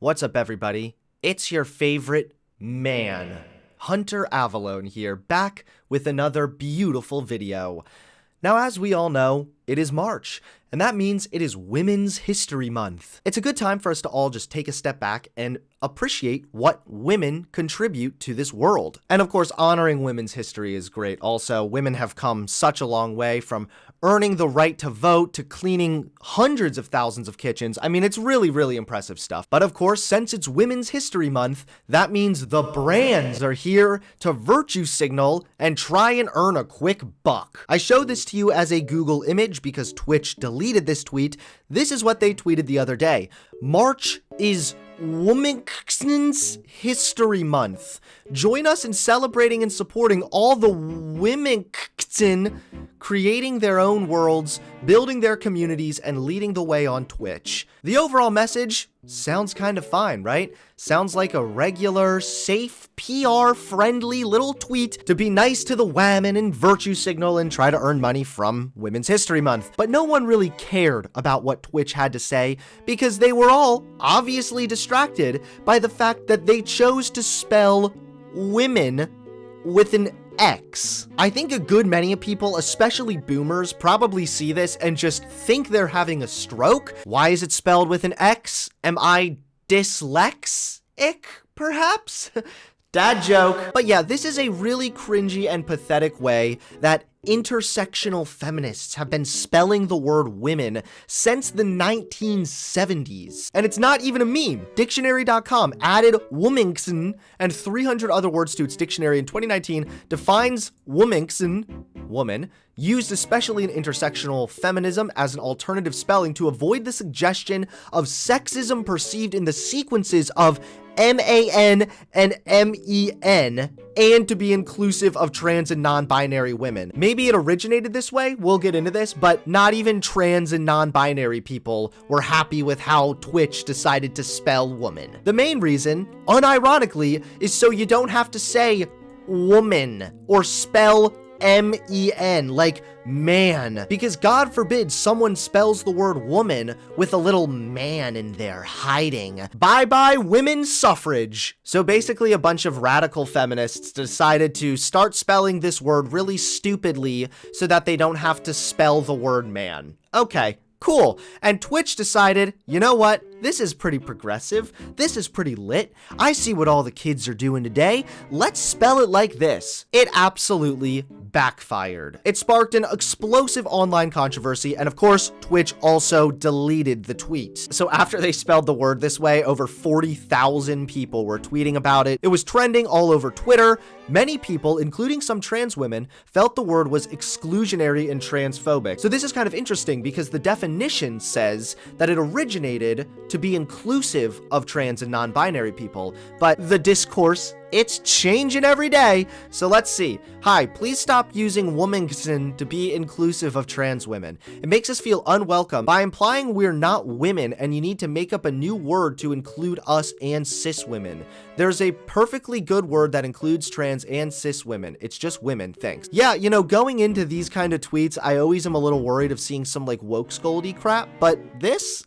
What's up, everybody? It's your favorite man, Hunter Avalone here, back with another beautiful video. Now, as we all know, it is March, and that means it is Women's History Month. It's a good time for us to all just take a step back and appreciate what women contribute to this world. And of course, honoring women's history is great. Also, women have come such a long way from earning the right to vote to cleaning hundreds of thousands of kitchens. I mean, it's really, really impressive stuff. But of course, since it's Women's History Month, that means the brands are here to virtue signal and try and earn a quick buck. I showed this to you as a Google image because Twitch deleted this tweet. This is what they tweeted the other day. March is Women's History Month. Join us in celebrating and supporting all the women creating their own worlds, building their communities, and leading the way on Twitch. The overall message sounds kind of fine, right? Sounds like a regular, safe, PR-friendly little tweet to be nice to the women and virtue signal and try to earn money from Women's History Month. But no one really cared about what Twitch had to say because they were all obviously distracted by the fact that they chose to spell women with an X. I think a good many people, especially boomers, probably see this and just think they're having a stroke. Why is it spelled with an X? Am I dyslexic, perhaps? Dad joke. But yeah, this is a really cringy and pathetic way that intersectional feminists have been spelling the word women since the 1970s. And it's not even a meme. Dictionary.com added womenxen and 300 other words to its dictionary in 2019, defines womenxen, woman, used especially in intersectional feminism as an alternative spelling to avoid the suggestion of sexism perceived in the sequences of M-A-N and M-E-N, and to be inclusive of trans and non-binary women. Maybe it originated this way, we'll get into this, but not even trans and non-binary people were happy with how Twitch decided to spell woman. The main reason, unironically, is so you don't have to say woman or spell M-E-N, like man, because God forbid someone spells the word woman with a little man in there hiding. Bye-bye women's suffrage. So basically a bunch of radical feminists decided to start spelling this word really stupidly so that they don't have to spell the word man. Okay. Cool. And Twitch decided, you know what? This is pretty progressive. This is pretty lit. I see what all the kids are doing today. Let's spell it like this. It absolutely backfired. It sparked an explosive online controversy, and of course, Twitch also deleted the tweet. So after they spelled the word this way, over 40,000 people were tweeting about it. It was trending all over Twitter. Many people, including some trans women, felt the word was exclusionary and transphobic. So this is kind of interesting because the definition says that it originated to be inclusive of trans and non-binary people, but the discourse, it's changing every day. So let's see. Hi, please stop using womanxen to be inclusive of trans women. It makes us feel unwelcome by implying we're not women and you need to make up a new word to include us and cis women. There's a perfectly good word that includes trans and cis women. It's just women, thanks. Yeah, you know, going into these kind of tweets, I always am a little worried of seeing some like woke scoldy crap, but this,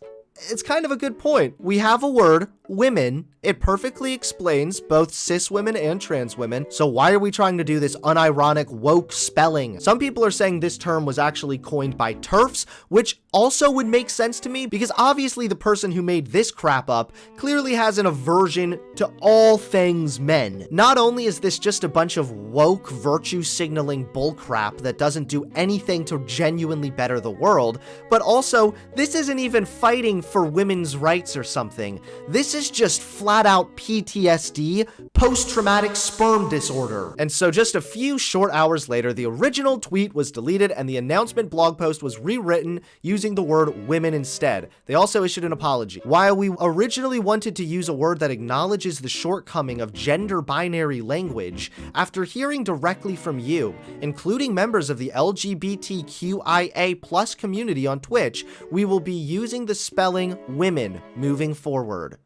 it's kind of a good point. We have a word, women. It perfectly explains both cis women and trans women. So why are we trying to do this unironic woke spelling? Some people are saying this term was actually coined by TERFs, which also would make sense to me because obviously the person who made this crap up clearly has an aversion to all things men. Not only is this just a bunch of woke virtue signaling bullcrap that doesn't do anything to genuinely better the world, but also this isn't even fighting for women's rights or something. This is just flat out PTSD, post-traumatic sperm disorder. And so just a few short hours later, the original tweet was deleted and the announcement blog post was rewritten using the word women instead. They also issued an apology. While we originally wanted to use a word that acknowledges the shortcoming of gender binary language, after hearing directly from you, including members of the LGBTQIA+ community on Twitch, we will be using the spelling women moving forward.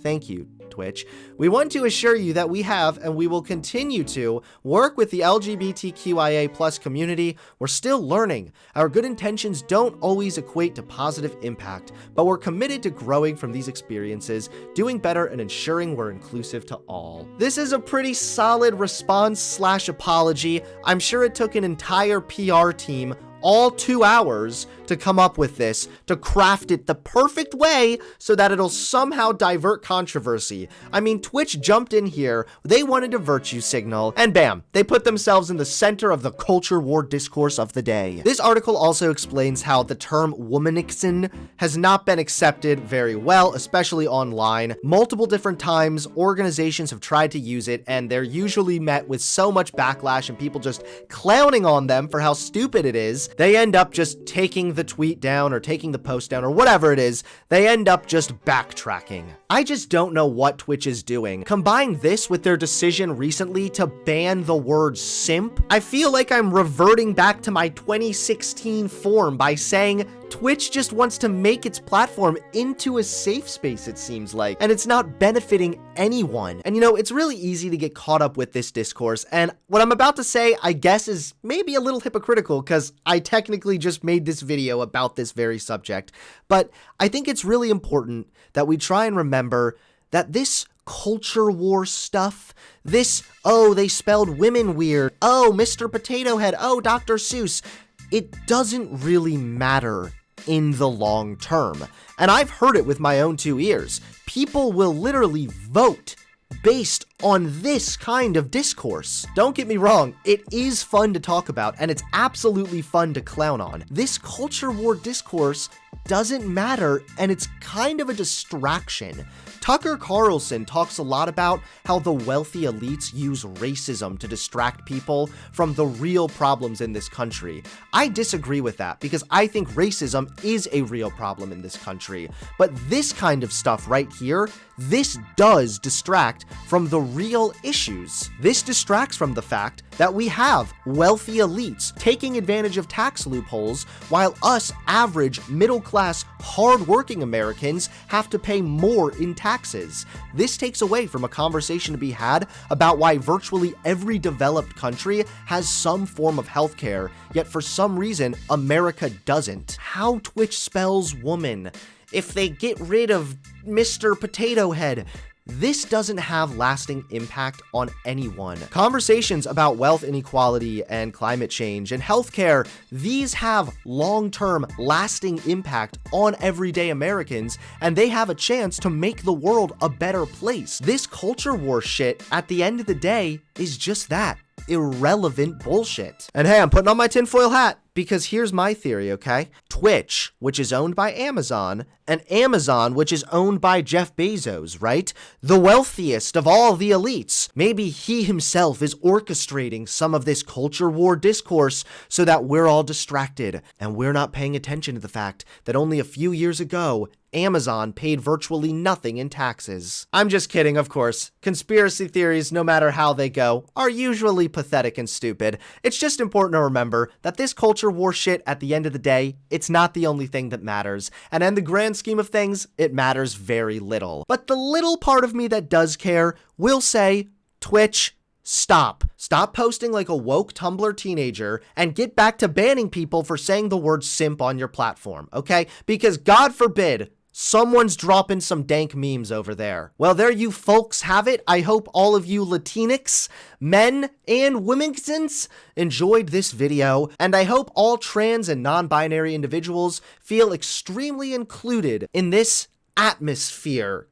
Thank you, Twitch. We want to assure you that we have and we will continue to work with the LGBTQIA+ community. We're still learning. Our good intentions don't always equate to positive impact, but we're committed to growing from these experiences, doing better, and ensuring we're inclusive to all. This is a pretty solid response/apology. I'm sure it took an entire PR team all 2 hours to come up with this, to craft it the perfect way so that it'll somehow divert controversy. I mean, Twitch jumped in here, they wanted a virtue signal, and bam, they put themselves in the center of the culture war discourse of the day. This article also explains how the term womanixin has not been accepted very well, especially online. Multiple different times, organizations have tried to use it, and they're usually met with so much backlash and people just clowning on them for how stupid it is. They end up just taking the tweet down or taking the post down or whatever it is. They end up just backtracking. I just don't know what Twitch is doing. Combine this with their decision recently to ban the word simp. I feel like I'm reverting back to my 2016 form by saying Twitch just wants to make its platform into a safe space, it seems like, and it's not benefiting anyone. And you know, it's really easy to get caught up with this discourse, and what I'm about to say, I guess, is maybe a little hypocritical because I technically just made this video about this very subject, but I think it's really important that we try and remember that this culture war stuff, this, oh, they spelled women weird, oh, Mr. Potato Head, oh, Dr. Seuss, it doesn't really matter in the long term. And I've heard it with my own 2 ears. People will literally vote based on this kind of discourse. Don't get me wrong, it is fun to talk about, and it's absolutely fun to clown on. This culture war discourse doesn't matter, and it's kind of a distraction. Tucker Carlson talks a lot about how the wealthy elites use racism to distract people from the real problems in this country. I disagree with that because I think racism is a real problem in this country. But this kind of stuff right here, this does distract from the real issues. This distracts from the fact that we have wealthy elites taking advantage of tax loopholes while us average, middle-class, hard-working Americans have to pay more in taxes. This takes away from a conversation to be had about why virtually every developed country has some form of healthcare, yet for some reason, America doesn't. How Twitch spells woman. If they get rid of Mr. Potato Head, this doesn't have lasting impact on anyone. Conversations about wealth inequality and climate change and healthcare, these have long-term lasting impact on everyday Americans, and they have a chance to make the world a better place. This culture war shit, at the end of the day, is just that. Irrelevant bullshit. And hey, I'm putting on my tinfoil hat because here's my theory, okay? Twitch, which is owned by Amazon, and Amazon, which is owned by Jeff Bezos, right? The wealthiest of all the elites. Maybe he himself is orchestrating some of this culture war discourse so that we're all distracted and we're not paying attention to the fact that only a few years ago, Amazon paid virtually nothing in taxes. I'm just kidding, of course. Conspiracy theories, no matter how they go, are usually pathetic and stupid. It's just important to remember that this culture war shit, at the end of the day, it's not the only thing that matters. And in the grand scheme of things, it matters very little. But the little part of me that does care will say, Twitch, stop. Stop posting like a woke Tumblr teenager and get back to banning people for saying the word simp on your platform, okay? Because God forbid, someone's dropping some dank memes over there. Well, there you folks have it. I hope all of you Latinx, men, and women's enjoyed this video, and I hope all trans and non-binary individuals feel extremely included in this atmosphere.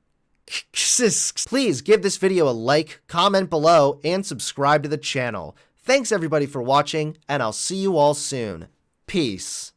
Please give this video a like, comment below, and subscribe to the channel. Thanks everybody for watching, and I'll see you all soon. Peace.